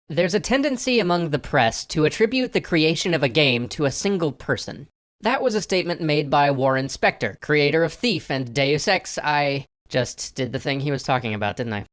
There's a tendency among the press to attribute the creation of a game to a single person. That was a statement made by Warren Spector, creator of Thief and Deus Ex. I just did the thing he was talking about, didn't I?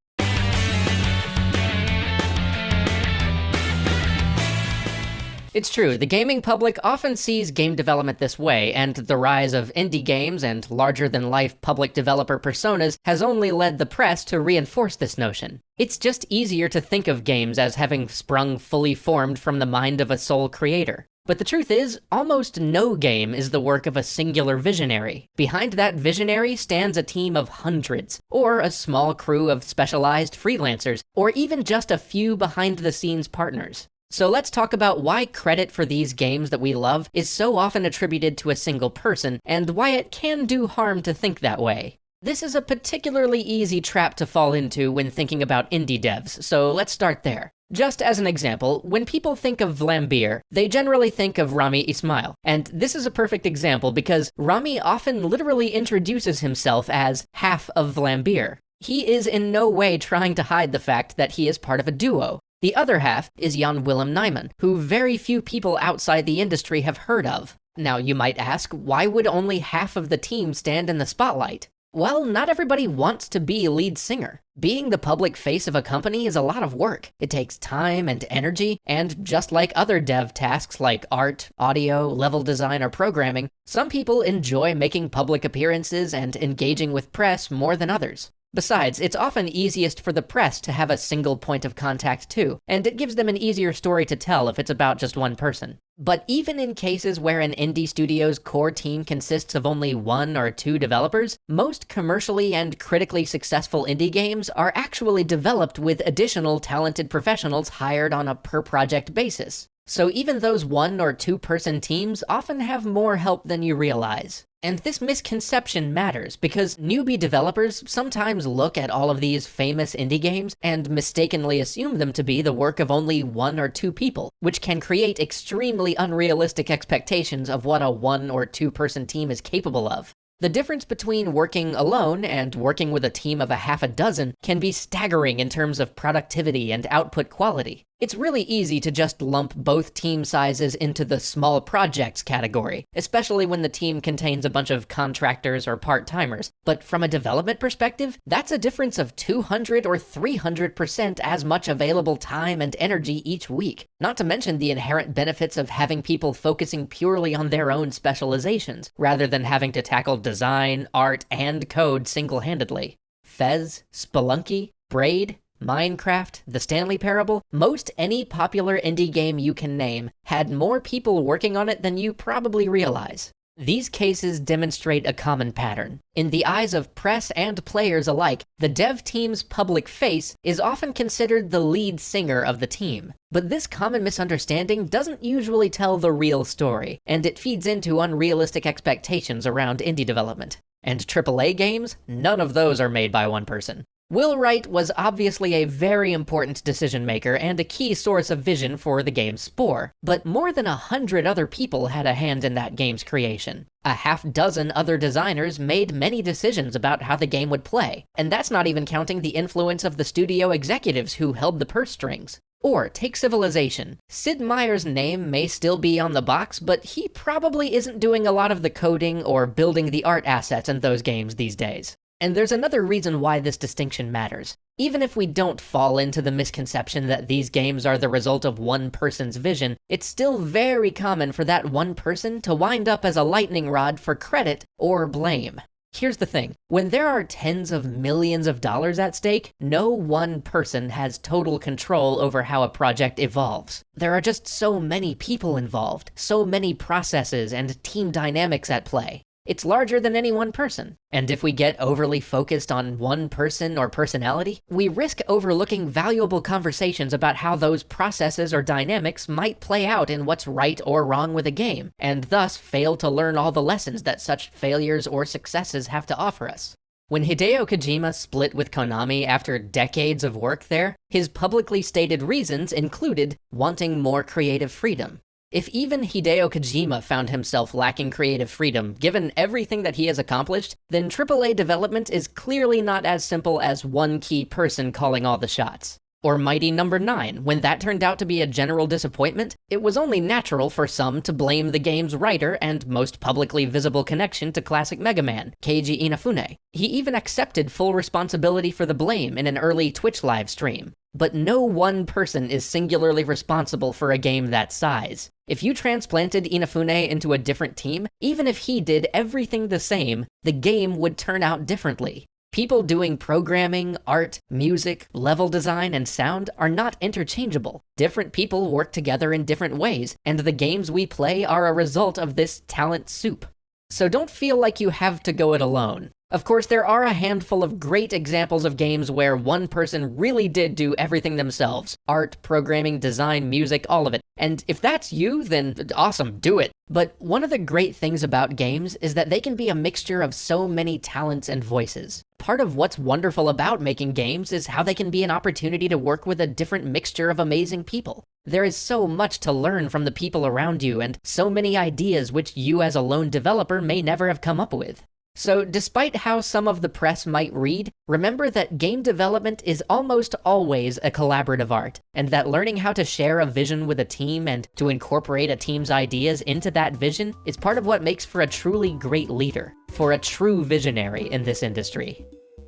It's true, the gaming public often sees game development this way, and the rise of indie games and larger-than-life public developer personas has only led the press to reinforce this notion. It's just easier to think of games as having sprung fully formed from the mind of a sole creator. But the truth is, almost no game is the work of a singular visionary. Behind that visionary stands a team of hundreds, or a small crew of specialized freelancers, or even just a few behind-the-scenes partners. So let's talk about why credit for these games that we love is so often attributed to a single person, and why it can do harm to think that way. This is a particularly easy trap to fall into when thinking about indie devs, so let's start there. Just as an example, when people think of Vlambeer, they generally think of Rami Ismail, and this is a perfect example because Rami often literally introduces himself as half of Vlambeer. He is in no way trying to hide the fact that he is part of a duo. The other half is Jan Willem Nijman, who very few people outside the industry have heard of. Now you might ask, why would only half of the team stand in the spotlight? Well, not everybody wants to be lead singer. Being the public face of a company is a lot of work. It takes time and energy, and just like other dev tasks like art, audio, level design, or programming, some people enjoy making public appearances and engaging with press more than others. Besides, it's often easiest for the press to have a single point of contact too, and it gives them an easier story to tell if it's about just one person. But even in cases where an indie studio's core team consists of only 1 or 2 developers, most commercially and critically successful indie games are actually developed with additional talented professionals hired on a per-project basis. So even those 1 or 2 person teams often have more help than you realize. And this misconception matters because newbie developers sometimes look at all of these famous indie games and mistakenly assume them to be the work of only 1 or 2 people, which can create extremely unrealistic expectations of what a 1 or 2 person team is capable of. The difference between working alone and working with a team of a half a dozen can be staggering in terms of productivity and output quality. It's really easy to just lump both team sizes into the small projects category, especially when the team contains a bunch of contractors or part-timers. But from a development perspective, that's a difference of 200 or 300% as much available time and energy each week. Not to mention the inherent benefits of having people focusing purely on their own specializations, rather than having to tackle design, art, and code single-handedly. Fez, Spelunky, Braid, Minecraft, The Stanley Parable, most any popular indie game you can name had more people working on it than you probably realize. These cases demonstrate a common pattern. In the eyes of press and players alike, the dev team's public face is often considered the lead singer of the team. But this common misunderstanding doesn't usually tell the real story, and it feeds into unrealistic expectations around indie development. And AAA games? None of those are made by one person. Will Wright was obviously a very important decision-maker and a key source of vision for the game's Spore, but more than 100 other people had a hand in that game's creation. A half-dozen other designers made many decisions about how the game would play, and that's not even counting the influence of the studio executives who held the purse strings. Or take Civilization. Sid Meier's name may still be on the box, but he probably isn't doing a lot of the coding or building the art assets in those games these days. And there's another reason why this distinction matters. Even if we don't fall into the misconception that these games are the result of one person's vision, it's still very common for that one person to wind up as a lightning rod for credit or blame. Here's the thing, when there are tens of millions of dollars at stake, no one person has total control over how a project evolves. There are just so many people involved, so many processes and team dynamics at play. It's larger than any one person. And if we get overly focused on one person or personality, we risk overlooking valuable conversations about how those processes or dynamics might play out in what's right or wrong with a game, and thus fail to learn all the lessons that such failures or successes have to offer us. When Hideo Kojima split with Konami after decades of work there, his publicly stated reasons included wanting more creative freedom. If even Hideo Kojima found himself lacking creative freedom, given everything that he has accomplished, then AAA development is clearly not as simple as one key person calling all the shots. Or Mighty Number 9, when that turned out to be a general disappointment, it was only natural for some to blame the game's writer and most publicly visible connection to classic Mega Man, Keiji Inafune. He even accepted full responsibility for the blame in an early Twitch live stream. But no one person is singularly responsible for a game that size. If you transplanted Inafune into a different team, even if he did everything the same, the game would turn out differently. People doing programming, art, music, level design, and sound are not interchangeable. Different people work together in different ways, and the games we play are a result of this talent soup. So don't feel like you have to go it alone. Of course, there are a handful of great examples of games where one person really did do everything themselves. Art, programming, design, music, all of it. And if that's you, then awesome, do it. But one of the great things about games is that they can be a mixture of so many talents and voices. Part of what's wonderful about making games is how they can be an opportunity to work with a different mixture of amazing people. There is so much to learn from the people around you, and so many ideas which you as a lone developer may never have come up with. So despite how some of the press might read, remember that game development is almost always a collaborative art, and that learning how to share a vision with a team and to incorporate a team's ideas into that vision is part of what makes for a truly great leader, for a true visionary in this industry.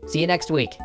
See you next week.